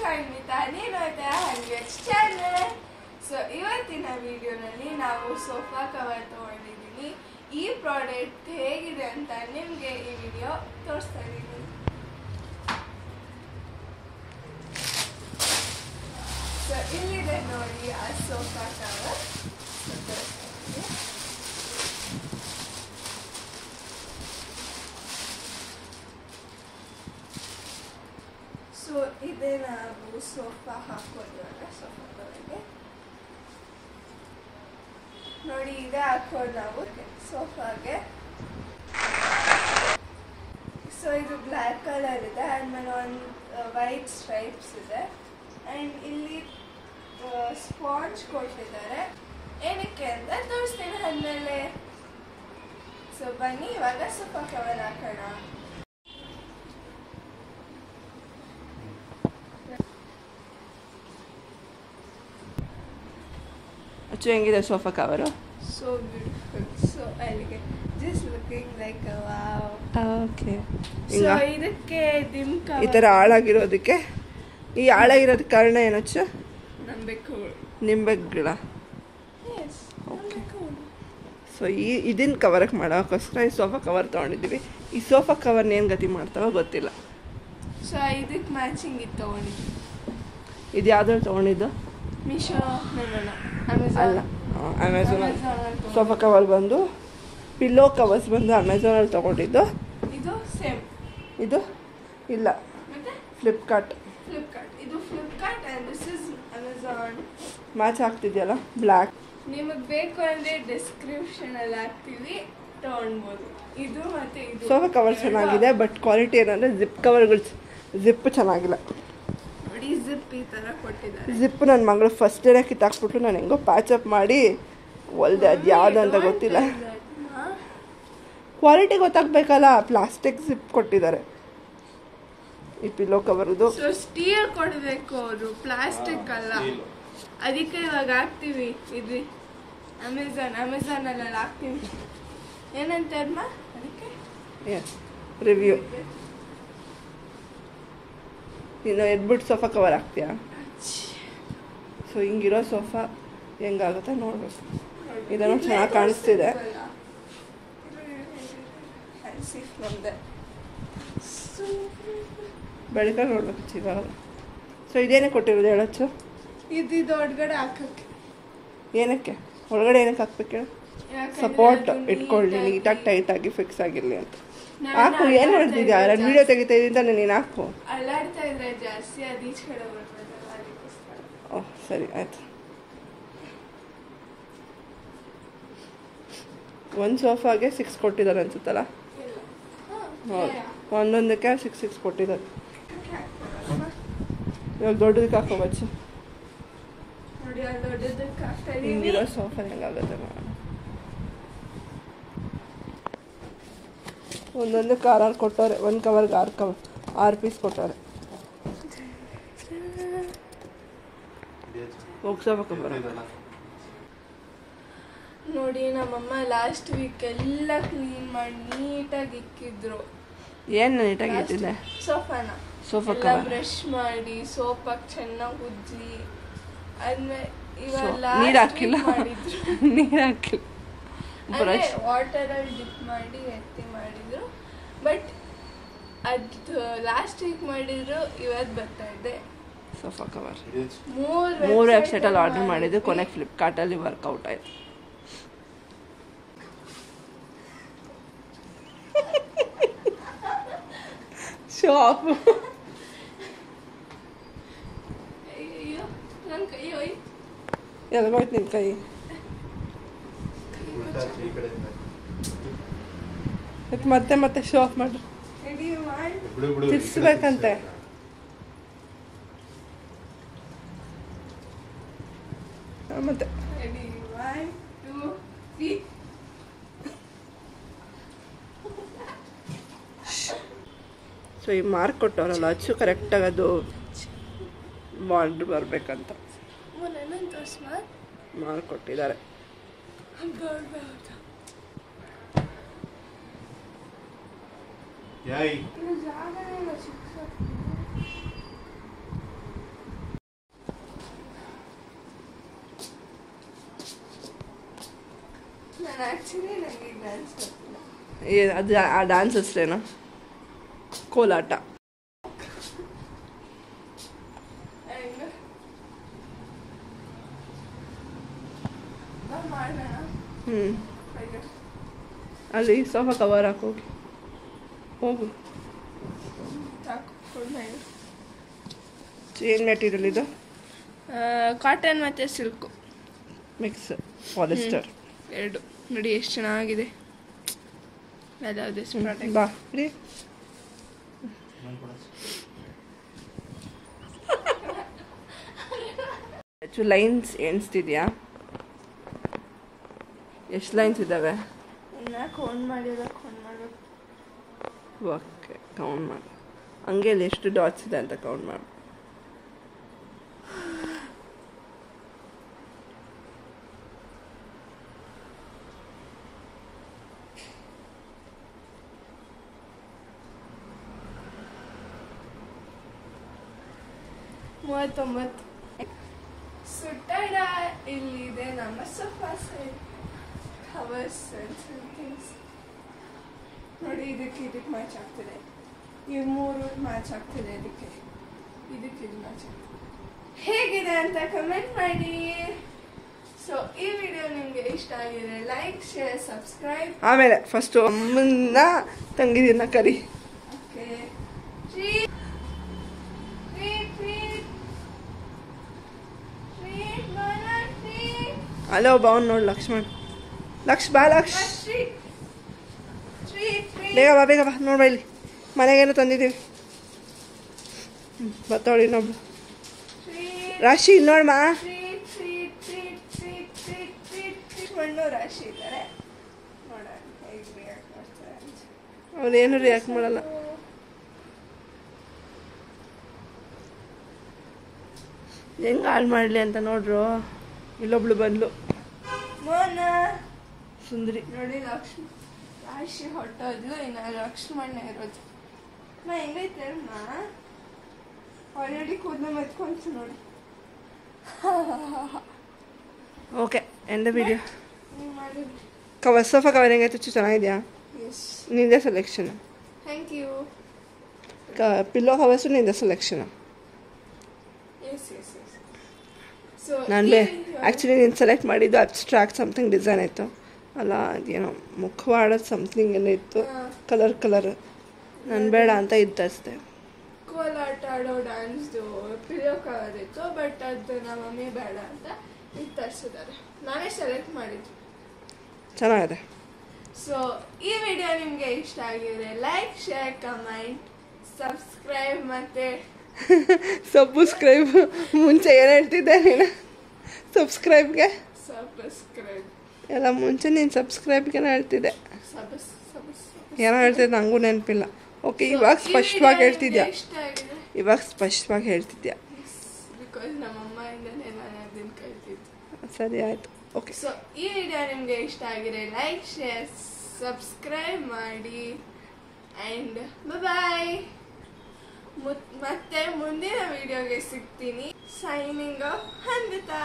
Join with ನೀನೋಯ್ತಾ hundreds channel. So ಇವತ್ತಿನ ವಿಡಿಯೋನಲ್ಲಿ ನಾವು ಸೋಫಾ ಕವರ್ ತೊಗೊಂಡಿದ್ದೀನಿ. ಈ ಪ್ರಾಡಕ್ಟ್ ಹೇಗಿದೆ ಅಂತ ನಿಮಗೆ ಈ ವಿಡಿಯೋ ತೋರಿಸ್ತಾ ಇದ್ದೀನಿ. ಸೊ ಇಲ್ಲಿದೆ ನೋಡಿ ಆ ಸೋಫಾ ಕವರ್. ಸೊ ಇದೇ ನಾವು ಸೋಫಾ ಹಾಕೋದಿವಾಗ ಸೋಫಾ ಕವರ್ಗೆ ನೋಡಿ ಇದೇ ಹಾಕೋದು ನಾವು ಸೋಫಾಗೆ. ಸೊ ಇದು ಬ್ಲ್ಯಾಕ್ ಕಲರ್ ಇದೆ, ಆದ್ಮೇಲೆ ಒಂದು ವೈಟ್ ಸ್ಟ್ರೈಪ್ಸ್ ಇದೆ, ಆ್ಯಂಡ್ ಇಲ್ಲಿ ಸ್ಪಾಂಜ್ ಕೊಟ್ಟಿದ್ದಾರೆ. ಏನಕ್ಕೆ ಅಂತ ತೋರಿಸ್ತೀನಿ ಆದ್ಮೇಲೆ. ಸೊ ಬನ್ನಿ ಇವಾಗ ಸೋಫಾ ಕವರ್ ಹಾಕೋಣ. ಅಚ್ಚು ಹೆಂಗಿದೆ sofa cover? So beautiful, so elegant, just looking like a wow. Okay. So ಇದಕ್ಕೆ ದಿಮ್ ಕವರ್ ಈ ಥರ ಹಾಳಾಗಿರೋದಕ್ಕೆ, ಈ ಹಾಳಾಗಿರೋದಕ್ಕೆ ಕಾರಣ ಏನಚ್ಚು? ನಿಂಬೆ ಗಿಡ. ಸೊ ಇದನ್ನ ಕವರಕ್ಕೆ ಮಾಡೋಕ್ಕೋಸ್ಕರ ಈ ಸೋಫಾ ಕವರ್ ತೊಗೊಂಡಿದ್ದೀವಿ. ಈ ಸೋಫಾ ಕವರ್ನ ಏನು ಗತಿ ಮಾಡ್ತಾವೋ ಗೊತ್ತಿಲ್ಲ. ಸೊ ಇದಕ್ಕೆ ಮ್ಯಾಚಿಂಗ್ ಇದು ತೊಗೊಂಡಿದ್ವಿ. ಇದು ಯಾವ್ದ್ರಲ್ಲಿ ತೊಗೊಂಡಿದ್ದು? ಮೀಶೋ ಅಲ್ಲ, ಅಮೆಝಾನಲ್ಲಿ. ಸೋಫಾ ಕವರ್ ಬಂದು ಪಿಲ್ಲೋ ಕವರ್ಸ್ ಬಂದು ಅಮೆಝಾನಲ್ಲಿ ತೊಗೊಂಡಿದ್ದು. ಇದು ಸೇಮ್. ಇದು ಇಲ್ಲ, ಮತ್ತೆ ಫ್ಲಿಪ್ಕಾರ್ಟ್. ಇದು Flipkart and this is Amazon. Match ಆಗ್ತಿದೆಯಲ್ಲ ಬ್ಲ್ಯಾಕ್. ನಿಮಗೆ ಬೇಕು ಅಂದರೆ ಡಿಸ್ಕ್ರಿಪ್ಷನಲ್ಲಿ ಹಾಕ್ತೀವಿ, ತೊಗೊಳ್ಬೋದು. ಇದು ಮತ್ತೆ ಇದು ಸೋಫಾ ಕವರ್ ಚೆನ್ನಾಗಿದೆ, ಬಟ್ ಕ್ವಾಲಿಟಿ ಏನಂದರೆ ಜಿಪ್ ಕವರ್ಗಳು ಜಿಪ್ ಚೆನ್ನಾಗಿಲ್ಲ. ನೋಡಿ ಜಿಪ್ ಈ ಥರ ಕೊಟ್ಟಿದ್ದಾರೆ. ಜಿಪ್ ನನ್ನ ಮಗಳು ಫಸ್ಟ್ ಡೇನೇ ಕಿತ್ತಾಕ್ಬಿಟ್ಟು ನಾನು ಹೆಂಗೋ ಪ್ಯಾಚಪ್ ಮಾಡಿ ಹೊಲ್ದೆ. ಅದು ಯಾವುದು ಅಂತ ಗೊತ್ತಿಲ್ಲ. ಕ್ವಾಲಿಟಿ ಗೊತ್ತಾಗಬೇಕಲ್ಲ. ಪ್ಲಾಸ್ಟಿಕ್ ಜಿಪ್ ಕೊಟ್ಟಿದ್ದಾರೆ ಈ ಪಿಲ್ಲೋ ಕವರ್ದು. ಸೊ ಸ್ಟೀಲ್ ಕೊಡಬೇಕು, ಅವರು ಪ್ಲಾಸ್ಟಿಕ್ ಅಲ್ಲ. ಅದಕ್ಕೆ ಇವಾಗ ಹಾಕ್ತೀವಿ. ಇದು ಅಮೆಝಾನಲ್ಲಿ ಹಾಕ್ತೀವಿ. ಏನಂತ ಅಮ್ಮ ಅದಕ್ಕೆ ರಿವ್ಯೂ. ನೀನು ಎದ್ಬಿಟ್ಟು ಸೋಫಾ ಕವರ್ ಹಾಕ್ತೀಯಾ? ಸೊ ಹಿಂಗಿರೋ ಸೋಫಾ ಹೆಂಗಾಗುತ್ತೆ ನೋಡ್ಬೇಕು. ಇದನ್ನು ಚೆನ್ನಾಗಿ ಕಾಣಿಸ್ತಿದೆ. ಬೆಳಗ್ಗೆ ನೋಡ್ಬೇಕು ಇವಾಗ. ಸೊ ಇದೇನೇ ಕೊಟ್ಟಿರೋದು ಹೇಳಚ್ಚು? ಇದು ದೊಡ್ಡಗಡೆ ಹಾಕಕ್ಕೆ. ಏನಕ್ಕೆ ಒಳಗಡೆ ಏನಕ್ಕೆ ಹಾಕ್ಬೇಕು ಹೇಳು? ಸಪೋರ್ಟ್ ಇಟ್ಕೊಳ್ಳಿ, ನೀಟಾಗಿ ಟೈಟಾಗಿ ಫಿಕ್ಸ್ ಆಗಿರಲಿ ಅಂತ ಹಾಕು. ಏನು ಮಾಡ್ತಿದ್ಯಾ? ಎರಡು ವಿಡಿಯೋ ತೆಗಿತಾ ಇದ್ದೀನಿ, ನೀನು ಹಾಕು. ಅಲ್ಲಾಡ್ತಾ ಇದ್ರೆ ಜಾಸ್ತಿ ಅದು ಈಚೆ ಕಡೆ ಬರ್ತದಲ್ಲ, ಅದಕ್ಕೋಸ್ಕರ. ಓಹ್ ಸರಿ ಆಯ್ತು. ಒಂದು ಸೋಫಾಗೆ 6 ಕೊಟ್ಟಿದ್ದಾರೆ ಅನ್ಸುತ್ತಲ್ಲ? ಹೌದು, ಒಂದೊಂದಕ್ಕೆ 6 ಕೊಟ್ಟಿದ್ದಾರೆ. ಇವಾಗ ದೊಡ್ಡದಕ್ಕೆ ಹಾಕೋಬಚ್ಚು. ನೋಡಿ ಅಲ್ಲಿ ದೊಡ್ಡದಕ್ಕೆ ಹಾಕ್ತಾ ಇದೀವಿ. ಹಿಂಗಿರೋ ಸೋಫಾ ಹೆಂಗಾಗುತ್ತೆ ಮಾಡೋಣ. ಒಂದೊಂದು ಕಾರ್ ಕೊಟ್ಟವ್ರೆ. ಒಂದು ಕವರ್ಗೆ 6 ಪೀಸ್ ಕೊಟ್ಟವ್ರೆ. ಹೋಗ್ಸೋಬೇಕಂಬ. ನೋಡಿ ನಮ್ಮಮ್ಮ ಲಾಸ್ಟ್ ವೀಕ್ ಎಲ್ಲ ಕ್ಲೀನ್ ಮಾಡಿ ನೀಟಾಗಿ ಇಕ್ಕಿದ್ರು. ಏನು ನೀಟಾಗಿ ಇಟ್ಟಿದೆ? ಸೋಫಾ ಕವರ್ ಬ್ರಷ್ ಮಾಡಿ ಸೋಪಾಗಿ ಚೆನ್ನಾಗಿ ಉಜ್ಜಿ ಆದ್ಮೇಲೆ ಇವೆಲ್ಲ ನೀರು ಹಾಕಿಲ್ಲ. ನೀರು ಹಾಕಿಲ್ಲ, ಬ್ರಷ್ ವಾಟರಲ್ಲಿ ಡಿಪ್ ಮಾಡಿ ಎತ್ತಿ ಮಾಡಿದ್ರು. ಬಟ್ ಅದು ಲಾಸ್ಟ್ ವೀಕ್ ಮಾಡಿದ್ರು, ಇವತ್ತು ಬರ್ತಾ ಇದೆ ಸೋಫಾ ಕವರ್. 3 ವೆಬ್ಸೈಟಲ್ಲಿ ಆರ್ಡರ್ ಮಾಡಿದ್ದು, ಕೊನೆಗೆ ಫ್ಲಿಪ್ಕಾರ್ಟಲ್ಲಿ ವರ್ಕೌಟ್ ಆಯಿತು. ಶಾಪ್ ಎಲ್ಗೋಯ್ತು ನಿನ್ನ ಕೈ? ಮತ್ತೆ ಮತ್ತೆ ಶೋ ಆಫ್ ಮಾಡಿ ತಿರ್ಸ್ಬೇಕಂತೆ. ಮತ್ತೆ ಸೊ ಈ ಮಾರ್ಕ್ ಕೊಟ್ಟವರಲ್ಲ, ಅಚ್ಚು ಕರೆಕ್ಟಾಗಿ ಅದು ಬಾರ್ಡ್ರ್ ಬರಬೇಕಂತ ಮಾರ್ಕ್ ಕೊಟ್ಟಿದ್ದಾರೆ. ನಾನು ಆ್ಯಕ್ಚುಲಿ ನನಗೆ ಡ್ಯಾನ್ಸ್ ಗೊತ್ತಿಲ್ಲ. ಅದು ಆ ಡ್ಯಾನ್ಸ್ ಹೆಸ್ರೇನು? ಕೋಲಾಟ. ಅಲ್ಲಿ ಸೋಫಾ ಕವರ್ ಹಾಕೋಗಿ ಹೋಗು. ಏನು ಮೆಟೀರಿಯಲ್ ಇದು? ಕಾಟನ್ ಮತ್ತು ಸಿಲ್ಕು ಮಿಕ್ಸ್, ಪಾಲಿಸ್ಟರ್ ಎರಡು. ನೋಡಿ ಎಷ್ಟು ಚೆನ್ನಾಗಿದೆ. ಬಾ ರೀ. ಲೈನ್ಸ್ ಎಣಿಸ್ತಿದ್ಯಾ? ಎಷ್ಟು ಲೈನ್ಸ್ ಇದ್ದಾವೆ? ಕೌಂಟ್ ಮಾಡಬೇಕು. ಓಕೆ, ಕೌಂಟ್ ಮಾಡಿ. ಹಂಗೆ ಅಲ್ಲಿ ಎಷ್ಟು ಡಾಟ್ಸ್ ಇದೆ ಅಂತ ಕೌಂಟ್ ಮಾಡಿ. ಮೂವತ್ತೊಂಬತ್ತು. ಸುಟ್ಟಡ ಇಲ್ಲಿದೆ ನಮ್ಮ ಸೋಫಾ ಸೆಟ್, ಕವರ್ಸ್ ಥಿಂಗ್ಸ್. ನೋಡಿ ಇದಕ್ಕೆ ಮ್ಯಾಚ್ ಆಗ್ತಿದೆ. ಇವು ಮೂರು ಮ್ಯಾಚ್ ಆಗ್ತಿದೆ. ಇದಕ್ಕೆ ಇದು ಮ್ಯಾಚ್ ಆಗ್ತಿದೆ. ಹೇಗಿದೆ ಅಂತ ಕಮೆಂಟ್ ಮಾಡಿ. ಸೊ ಈ ವಿಡಿಯೋ ನಿಮಗೆ ಇಷ್ಟ ಆಗಿದೆ ಲೈಕ್, ಶೇರ್, ಸಬ್ಸ್ಕ್ರೈಬ್. ಆಮೇಲೆ ಫಸ್ಟು ಅಮ್ಮನ್ನ ತಂಗಿದಿನ ಕರಿ. ಓಕೆ. ಹಲೋ ಬಾವನ್ ನೋಡಿ ಲಕ್ಷ್ಮಣ್. ಬಾ ಲಕ್ಷ್, ಬೇಗ ಬಾ ನೋಡ್ಬಾ. ಇಲ್ಲಿ ಮನೆಗೇನು ತಂದಿದ್ದೀವಿ. ಬತ್ತೋಳಿ ಇನ್ನೊಬ್ಳು ರಾಶಿ. ಇಲ್ಲಿ ನೋಡ್ಮ, ರಾಶಿ ಇದ್ದಾರೆ. ಅವನೇನು ರಿಯಾಕ್ಟ್ ಮಾಡಲ್ಲ. ಹೆಂಗೆ ಹಾಳು ಮಾಡಲಿ ಅಂತ ನೋಡ್ರು. ಇಲ್ಲೊಬ್ಳು ಬಂದ್ಲು ಮೋನ ಸುಂದರಿ. ನೋಡಿ ರಾಶಿ ಹೊಟ್ಟೋದ್ಲು. ಇನ್ನು ಲಕ್ಷ್ಮಣ್ಣ ಇರೋದು. ಹೆಂಗೈತೆ ಅಮ್ಮ? ಆಲ್ರೆಡಿ ಕೂದಲು ಮೆತ್ಕೊಂತು ನೋಡಿ. ಓಕೆ, ಎಂದ ವಿಡಿಯೋ. ಕವರ್ ಸೋಫಾ ಕವರ್ ಹೆಂಗೈತೆ? ಚೆನ್ನಾಗಿದೆಯಾ? ನಿಂದೆ selection. Thank you. Pillow covers ನಿಂದೆ ಸೆಲೆಕ್ಷನ್. ನಾನು ಆ್ಯಕ್ಚುಲಿ ನೀನು ಸೆಲೆಕ್ಟ್ ಮಾಡಿದ್ದು ಅಬ್ಸ್ಟ್ರಾಕ್ಟ್ ಸಮಥಿಂಗ್ ಡಿಸೈನ್ ಆಯಿತು ಅಲ್ಲ, ಅದೇನೋ ಮುಖವಾಡ ಸಮಥಿಂಗ್ ಏನೋ ಇತ್ತು, ಕಲರ್. ನಾನು ಬೇಡ ಅಂತ ಇದು ತರಿಸ್ದೆ. ಕೋಲಾಟ ಆಡೋ ಡ್ಯಾನ್ಸ್ದು ಪಿಲ್ಲೋ ಕವರ್ ಇತ್ತು, ಬಟ್ ಅದು ನಮ್ಮ ಮಮ್ಮಿ ಬೇಡ ಅಂತ ಇದು ತರಿಸಿದ್ದಾರೆ. ನಾನೇ ಸೆಲೆಕ್ಟ್ ಮಾಡಿದ್ದು. ಚೆನ್ನಾಗಿದೆ. ಸೊ ಈ ವಿಡಿಯೋ ನಿಮಗೆ ಇಷ್ಟ ಆಗಿದ್ರೆ ಲೈಕ್, ಶೇರ್, ಕಮೆಂಟ್, ಸಬ್ಸ್ಕ್ರೈಬ್. ಮತ್ತೆ ಸಬ್ಸ್ಕ್ರೈಬ್ ಮುಂಚೆ ಏನು ಹೇಳ್ತಿದ್ದೆ ನೀನು? ಸಬ್ಸ್ಕ್ರೈಬ್ಗೆ ಎಲ್ಲ ಮುಂಚೆ ನೀನು ಸಬ್ಸ್ಕ್ರೈಬ್ಗೆ ಹೇಳ್ತಿದ್ದೆ. ಏನೋ ಹೇಳ್ತಿದ್ದೆ, ನನಗೂ ನೆನಪಿಲ್ಲ. ಓಕೆ, ಇವಾಗ ಸ್ಪಷ್ಟವಾಗಿ ಹೇಳ್ತಿದ್ಯಾ? ಸರಿ ಆಯಿತು. ಓಕೆ, ಸೊ ಈ ವಿಡಿಯೋ ನಿಮಗೆ ಇಷ್ಟ ಆಗಿದ್ರೆ ಲೈಕ್, ಶೇರ್, ಸಬ್ಸ್ಕ್ರೈಬ್ ಮಾಡಿ. And bye. ಮತ್ತೆ ಮುಂದಿನ ವಿಡಿಯೋಗೆ ಸಿಗ್ತೀನಿ. Signing off ಹಂದಿತಾ.